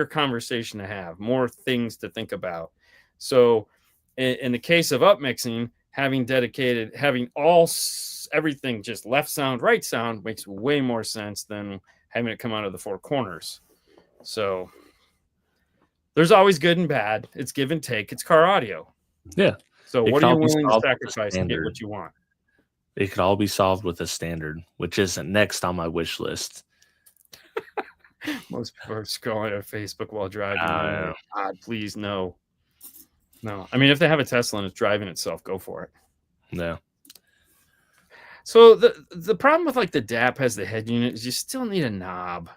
conversation to have, more things to think about. So in the case of up mixing, having everything just left sound, right sound makes way more sense than having it come out of the four corners. So there's always good and bad. It's give and take. It's car audio. Yeah. So what are you willing to sacrifice to get what you want? It could all be solved with a standard, which isn't next on my wish list. Most people are scrolling on Facebook while driving. God, please, no. I mean, if they have a Tesla and it's driving itself, go for it. No. So the problem with like the DAP has the head unit is you still need a knob.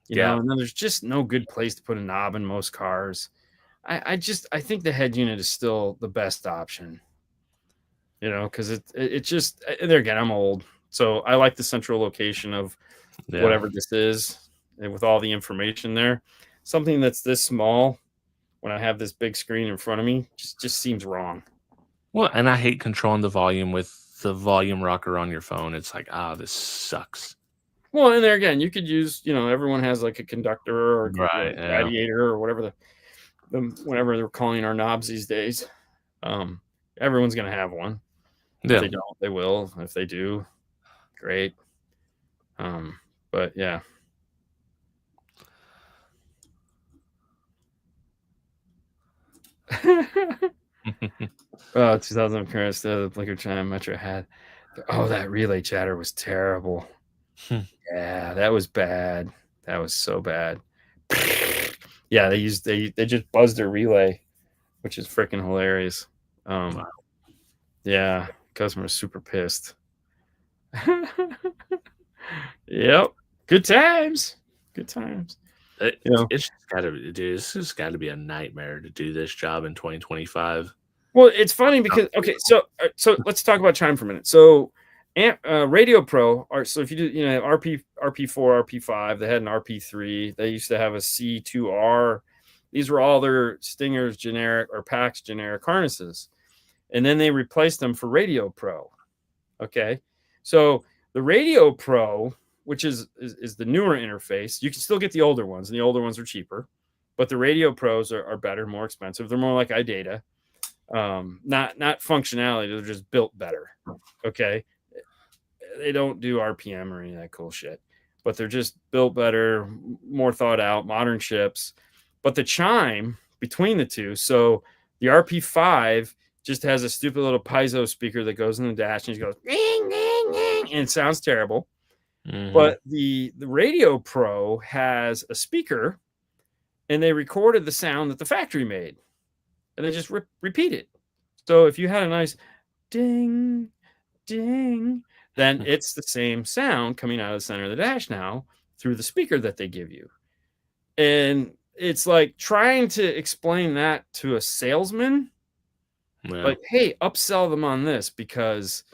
You know, and then there's just no good place to put a knob in most cars. I think the head unit is still the best option. Because it just, there again, I'm old, so I like the central location of whatever this is, and with all the information there. Something that's this small, when I have this big screen in front of me, just seems wrong. Well, and I hate controlling the volume with the volume rocker on your phone. It's like, this sucks. Well, and there again, you could use, everyone has like a conductor or radiator or whatever whatever they're calling our knobs these days. Everyone's gonna have one. If they don't, they will. If they do, great. But yeah. Oh, 2000 Chris, the blinker chime Metro had. Oh, that relay chatter was terrible. Yeah, that was bad. That was so bad. Yeah, they just buzzed their relay, which is freaking hilarious. Yeah, customer's super pissed. Yep. Good times. It's just got to be a nightmare to do this job in 2025. Well, it's funny because so let's talk about chime for a minute. So, Radio Pro so if you do RP4, RP5, they had an RP3. They used to have a C2R. These were all their Stingers generic or PAX generic harnesses, and then they replaced them for Radio Pro. Okay, so the Radio Pro, which is the newer interface, you can still get the older ones, and the older ones are cheaper, but the Radio Pros are better, more expensive. They're more like iData, not functionality. They're just built better. Okay, they don't do RPM or any of that cool shit, but they're just built better, more thought out, modern chips. But the chime between the two, so the RP5 just has a stupid little piezo speaker that goes in the dash and it goes ding, ding, ding, and it sounds terrible. Mm-hmm. But the Radio Pro has a speaker, and they recorded the sound that the factory made, and they just repeat it. So if you had a nice ding, ding, then it's the same sound coming out of the center of the dash now through the speaker that they give you. And it's like trying to explain that to a salesman, like, hey, upsell them on this because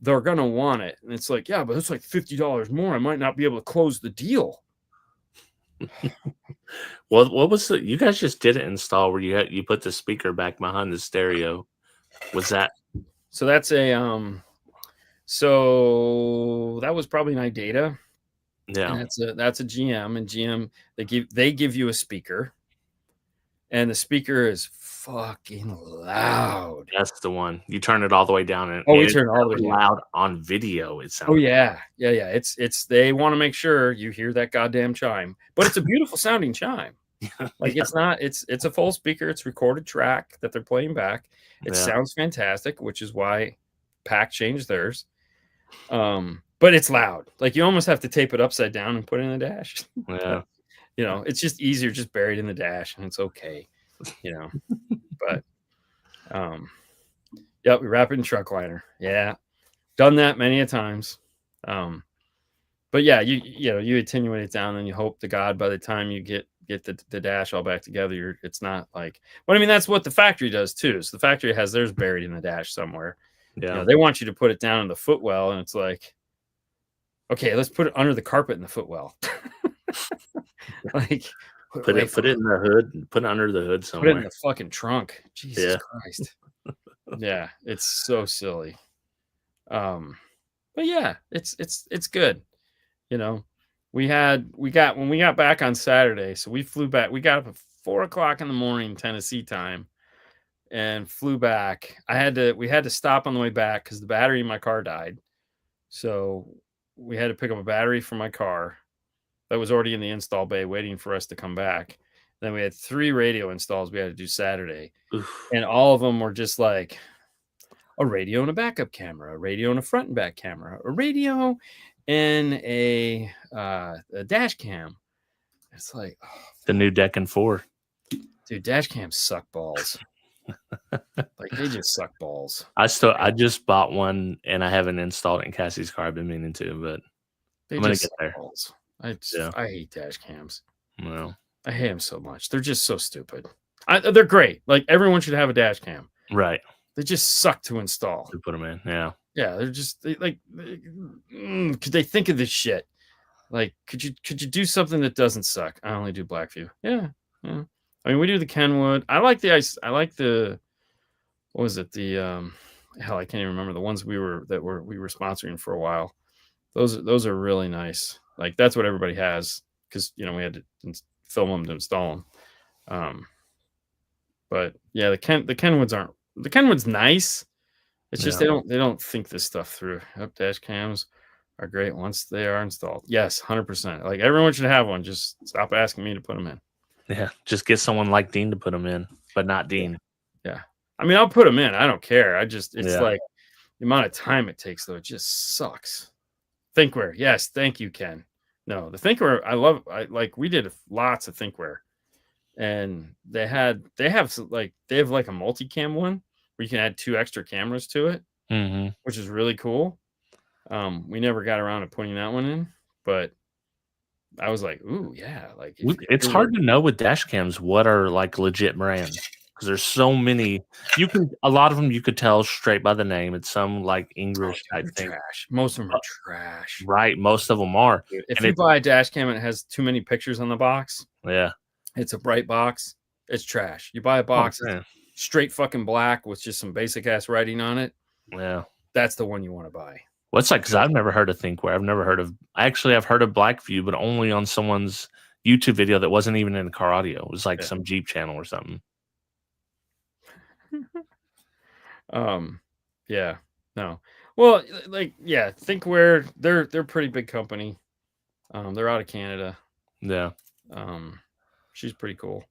they're going to want it. And it's like, yeah, but it's like $50 more. I might not be able to close the deal. Well, what was you guys just did an install where you put the speaker back behind the stereo? Was that? So that's so that was probably an iData. Yeah. And that's a GM, and GM, they give you a speaker, and the speaker is fucking loud. That's the one. You turn it all the way down, and we turn it all the way loud on video. It sounds. Oh yeah. It's they want to make sure you hear that goddamn chime, but it's a beautiful sounding chime. Like it's not. It's a full speaker. It's recorded track that they're playing back. It sounds fantastic, which is why Pack changed theirs. But it's loud. Like you almost have to tape it upside down and put it in the dash. Yeah. It's just easier, just buried in the dash, and it's okay. But yeah, we wrap it in truck liner. Yeah, done that many a times. But yeah, you attenuate it down, and you hope to God by the time you get the dash all back together, it's not like. But I mean, that's what the factory does too. So the factory has theirs buried in the dash somewhere. Yeah, they want you to put it down in the footwell, and it's like, okay, let's put it under the carpet in the footwell. Like put it in the hood, put it under the hood somewhere. Put it in the fucking trunk. Jesus Christ. Yeah, it's so silly. But yeah, it's good. When we got back on Saturday, so we flew back. We got up at 4:00 in the morning, Tennessee time, and flew back. We had to stop on the way back because the battery in my car died. So we had to pick up a battery for my car that was already in the install bay waiting for us to come back. Then we had 3 radio installs we had to do Saturday. Oof. And all of them were just like a radio and a backup camera, a radio and a front and back camera, a radio and a dash cam. It's like the new Deccan 4. Dude, dash cams suck balls. Like they just suck balls. I just bought one and I haven't installed it in Cassie's car. I've been meaning to, but I'm gonna get there. Balls. I hate dash cams. No, I hate them so much. They're just so stupid. They're great. Like everyone should have a dash cam. Right. They just suck to install. To put them in, yeah. Yeah, they're just could they think of this shit? Like, could you do something that doesn't suck? I only do Blackview. Yeah. I mean, we do the Kenwood. I like the what was it? The hell, I can't even remember the ones we were sponsoring for a while. Those are really nice. Like that's what everybody has because we had to film them to install them. But yeah, the Kenwood's nice. It's just they don't think this stuff through. Dash cams are great once they are installed. Yes, 100%. Like everyone should have one. Just stop asking me to put them in. Yeah, just get someone like Dean to put them in, but not Dean. Yeah. I mean, I'll put them in. I don't care. It's like the amount of time it takes, though. It just sucks. Thinkware. Yes. Thank you, Ken. No, the Thinkware, we did lots of Thinkware. And they have like a multicam one where you can add 2 extra cameras to it, which is really cool. We never got around to putting that one in, but I was like, ooh, yeah. Like it's hard to know with dash cams what are like legit brands because there's so many. A lot of them you could tell straight by the name. It's some like English type thing. Trash. Most of them are trash. Right, most of them are. If you buy a dash cam and it has too many pictures on the box, yeah, it's a bright box, it's trash. You buy a box straight fucking black with just some basic ass writing on it. Yeah, that's the one you want to buy. What's that? Because I've never heard of Thinkware. I've heard of Blackview, but only on someone's YouTube video that wasn't even in car audio. It was like some Jeep channel or something. Yeah, no. Well, Thinkware, they're a pretty big company. They're out of Canada. Yeah. She's pretty cool.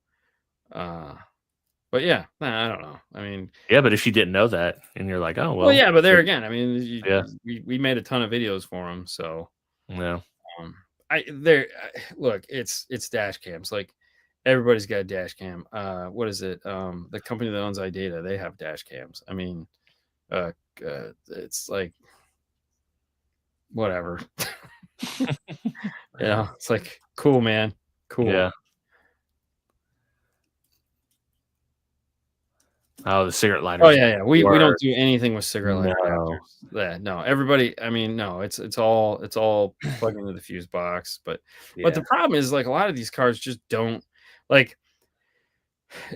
But yeah, I don't know. I mean, yeah, but if you didn't know that and you're like, oh, well, yeah, but there again, I mean, we made a ton of videos for them. So yeah, look, it's dash cams. Like everybody's got a dash cam. What is it? The company that owns iData, they have dash cams. I mean, it's like whatever. It's like cool, man. Cool. Yeah. Oh, the cigarette lighters. Oh yeah. We don't do anything with cigarette lighter adapters. No, everybody. I mean, no, it's all plugged into the fuse box. But the problem is like a lot of these cars just don't like.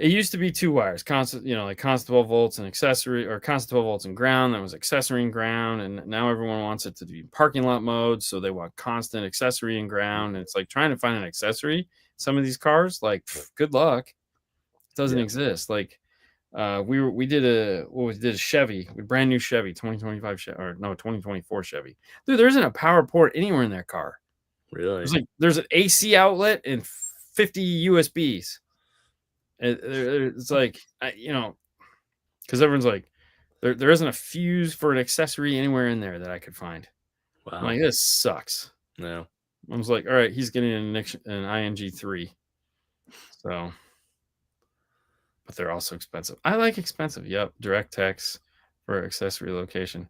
It used to be 2 wires, constant, like constant 12 volts and accessory, or constant 12 volts and ground. That was accessory and ground, and now everyone wants it to be parking lot mode, so they want constant accessory and ground. And it's like trying to find an accessory. Some of these cars, like, good luck. It doesn't exist. Like. We did a Chevy, a brand new Chevy, 2025 Chevy, or no, 2024 Chevy. Dude, there isn't a power port anywhere in that car. Really? There's an AC outlet and 50 USBs. It's like, because everyone's like, there isn't a fuse for an accessory anywhere in there that I could find. Wow. I'm like, this sucks. No. I was like, all right, he's getting an ING3. So, but they're also expensive. I like expensive. Yep, direct text for accessory location.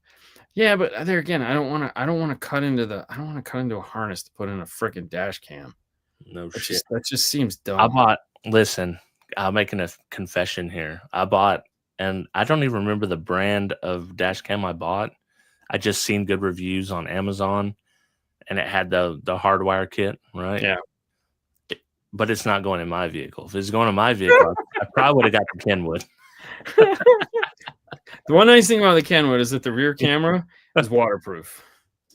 Yeah, but there again, I don't want to cut into a harness to put in a freaking dash cam. No shit. That just seems dumb. Listen, I'm making a confession here. I bought, and I don't even remember the brand of dash cam I bought. I just seen good reviews on Amazon, and it had the hardwire kit, right? Yeah. But it's not going in my vehicle. If it's going in my vehicle, I probably would have got the Kenwood. The one nice thing about the Kenwood is that the rear camera is waterproof.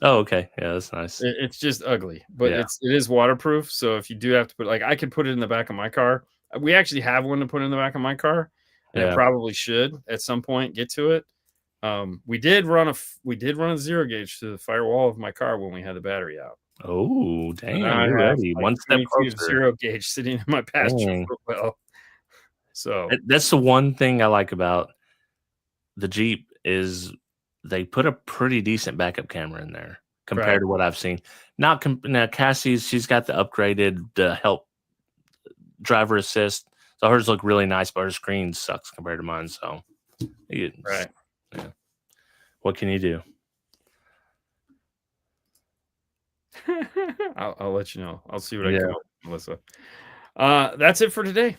Oh, okay. Yeah, that's nice. It's just ugly, but it is waterproof. So if you do have to put, I could put it in the back of my car. We actually have one to put in the back of my car, and it probably should at some point get to it. We did run a zero gauge to the firewall of my car when we had the battery out. Oh, damn! You're ready. One step closer. Zero gauge sitting in my passenger well. So that's the one thing I like about the Jeep is they put a pretty decent backup camera in there compared to what I've seen. Now Cassie's, she's got the upgraded help driver assist, so hers look really nice, but her screen sucks compared to mine. So, yeah. What can you do? I'll let you know. I'll see what I can do, Melissa. That's it for today.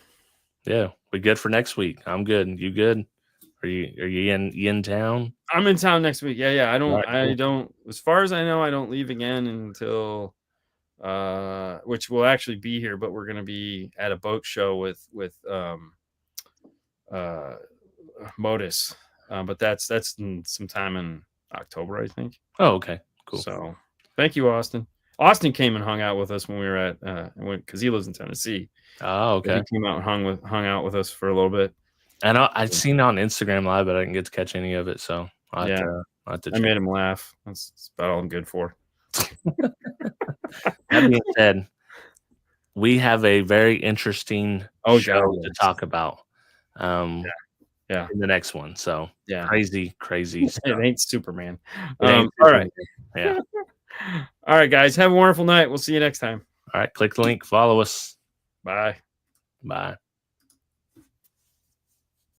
Yeah, we good for next week. I'm good. You good? Are you in town? I'm in town next week. Yeah. I don't. As far as I know, I don't leave again until which will actually be here, but we're gonna be at a boat show with Modus. But that's sometime in October, I think. Oh, okay, cool. So thank you, Austin. Austin came and hung out with us when we were at because he lives in Tennessee. Oh, okay. He came out and hung out with us for a little bit. And I'd seen it on Instagram Live, but I didn't get to catch any of it. So I made him laugh. That's about all I'm good for. That being said, we have a very interesting show to talk about. In the next one. So crazy stuff. It ain't Superman. All right. Yeah. All right, guys. Have a wonderful night. We'll see you next time. All right. Click the link. Follow us. Bye. Bye.